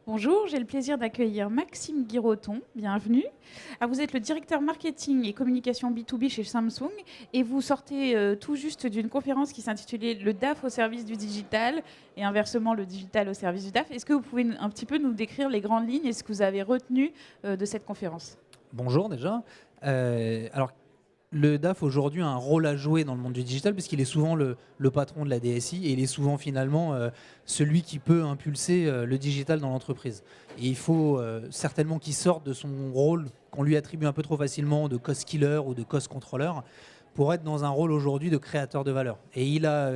Bonjour, j'ai le plaisir d'accueillir Maxime Guiroton. Bienvenue. Alors, vous êtes le directeur marketing et communication B2B chez Samsung et vous sortez tout juste d'une conférence qui s'intitulait Le DAF au service du digital et inversement le digital au service du DAF. Est-ce que vous pouvez un petit peu nous décrire les grandes lignes et ce que vous avez retenu de cette conférence ? Bonjour déjà. Alors, le DAF aujourd'hui a un rôle à jouer dans le monde du digital puisqu'il est souvent le patron de la DSI et il est souvent finalement celui qui peut impulser le digital dans l'entreprise. Et il faut certainement qu'il sorte de son rôle qu'on lui attribue un peu trop facilement de cost killer ou de cost controller pour être dans un rôle aujourd'hui de créateur de valeur. Et il a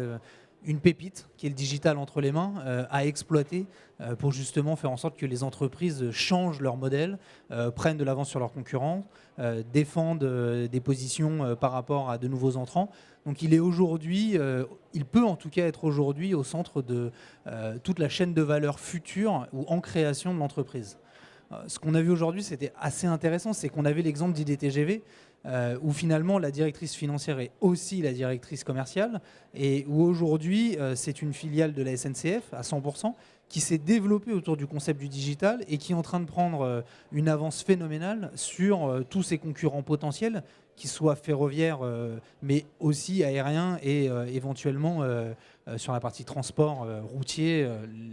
une pépite qui est le digital entre les mains à exploiter pour justement faire en sorte que les entreprises changent leur modèle, prennent de l'avance sur leurs concurrents, défendent des positions par rapport à de nouveaux entrants. Donc il est aujourd'hui, il peut en tout cas être aujourd'hui au centre de toute la chaîne de valeur future ou en création de l'entreprise. Ce qu'on a vu aujourd'hui, c'était assez intéressant, c'est qu'on avait l'exemple d'IDTGV, où finalement la directrice financière est aussi la directrice commerciale, et où aujourd'hui c'est une filiale de la SNCF à 100%, qui s'est développée autour du concept du digital et qui est en train de prendre une avance phénoménale sur tous ses concurrents potentiels, qu'ils soient ferroviaires, mais aussi aériens et éventuellement sur la partie transport routier,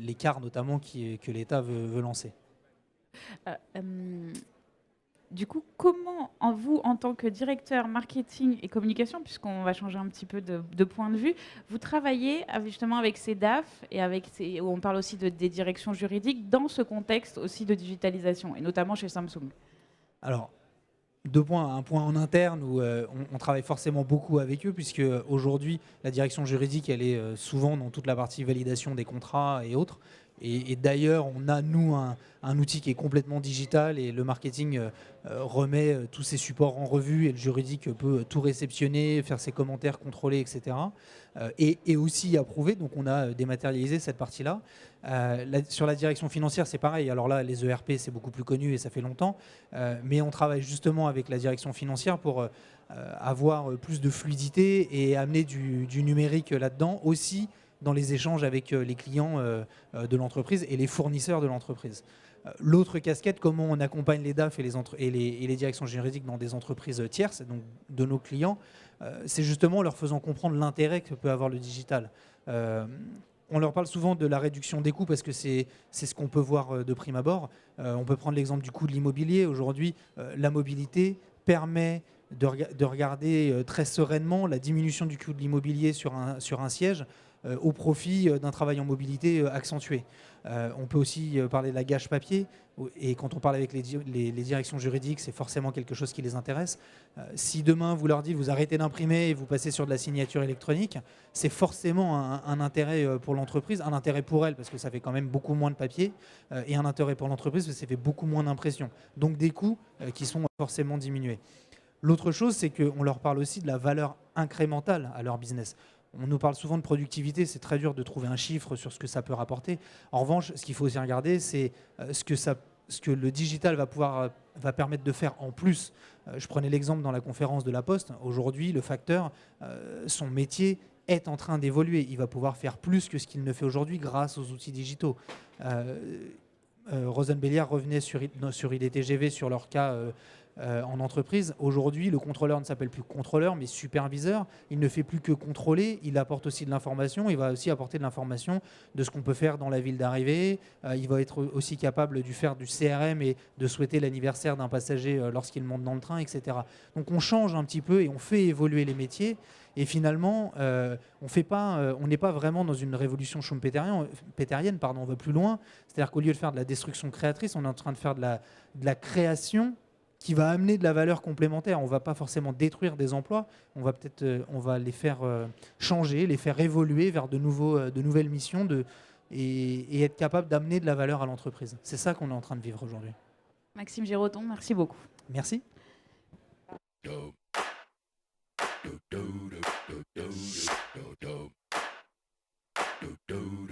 les cars notamment que l'État veut lancer. Du coup, comment, vous, en tant que directeur marketing et communication, puisqu'on va changer un petit peu de point de vue, vous travaillez justement avec ces DAF et où on parle aussi des directions juridiques dans ce contexte aussi de digitalisation, et notamment chez Samsung ? Alors, deux points. Un point en interne où on travaille forcément beaucoup avec eux, puisque aujourd'hui, la direction juridique, elle est souvent dans toute la partie validation des contrats et autres. Et d'ailleurs, on a, nous, un outil qui est complètement digital et le marketing remet tous ses supports en revue et le juridique peut tout réceptionner, faire ses commentaires, contrôler, etc. Et aussi approuver. Donc, on a dématérialisé cette partie-là. Sur la direction financière, c'est pareil. Alors là, les ERP, c'est beaucoup plus connu et ça fait longtemps. Mais on travaille justement avec la direction financière pour avoir plus de fluidité et amener du numérique là-dedans aussi, dans les échanges avec les clients de l'entreprise et les fournisseurs de l'entreprise. L'autre casquette, comment on accompagne les DAF et les directions juridiques dans des entreprises tierces, donc de nos clients, c'est justement en leur faisant comprendre l'intérêt que peut avoir le digital. On leur parle souvent de la réduction des coûts parce que c'est ce qu'on peut voir de prime abord. On peut prendre l'exemple du coût de l'immobilier. Aujourd'hui, la mobilité permet de regarder très sereinement la diminution du coût de l'immobilier sur un siège au profit d'un travail en mobilité accentué. On peut aussi parler de la gâche papier, et quand on parle avec les directions juridiques, c'est forcément quelque chose qui les intéresse. Si demain vous leur dites vous arrêtez d'imprimer et vous passez sur de la signature électronique, c'est forcément un intérêt pour l'entreprise, un intérêt pour elle parce que ça fait quand même beaucoup moins de papier, et un intérêt pour l'entreprise parce que ça fait beaucoup moins d'impression. Donc des coûts qui sont forcément diminués. L'autre chose, c'est qu'on leur parle aussi de la valeur incrémentale à leur business. On nous parle souvent de productivité, c'est très dur de trouver un chiffre sur ce que ça peut rapporter. En revanche, ce qu'il faut aussi regarder, c'est ce que le digital va permettre de faire en plus. Je prenais l'exemple dans la conférence de La Poste. Aujourd'hui, le facteur, son métier est en train d'évoluer. Il va pouvoir faire plus que ce qu'il ne fait aujourd'hui grâce aux outils digitaux. Rosenbelliard revenait sur IDTGV sur leur cas en entreprise. Aujourd'hui, le contrôleur ne s'appelle plus contrôleur, mais superviseur. Il ne fait plus que contrôler, il apporte aussi de l'information. Il va aussi apporter de l'information de ce qu'on peut faire dans la ville d'arrivée. Il va être aussi capable de faire du CRM et de souhaiter l'anniversaire d'un passager lorsqu'il monte dans le train, etc. Donc on change un petit peu et on fait évoluer les métiers. Et finalement, on n'est pas vraiment dans une révolution schumpeterienne, on va plus loin. C'est-à-dire qu'au lieu de faire de la destruction créatrice, on est en train de faire de la création qui va amener de la valeur complémentaire. On ne va pas forcément détruire des emplois, on va les faire changer, les faire évoluer vers de nouvelles missions et être capable d'amener de la valeur à l'entreprise. C'est ça qu'on est en train de vivre aujourd'hui. Maxime Guiroton, merci beaucoup. Merci. Do do do do do do do do do do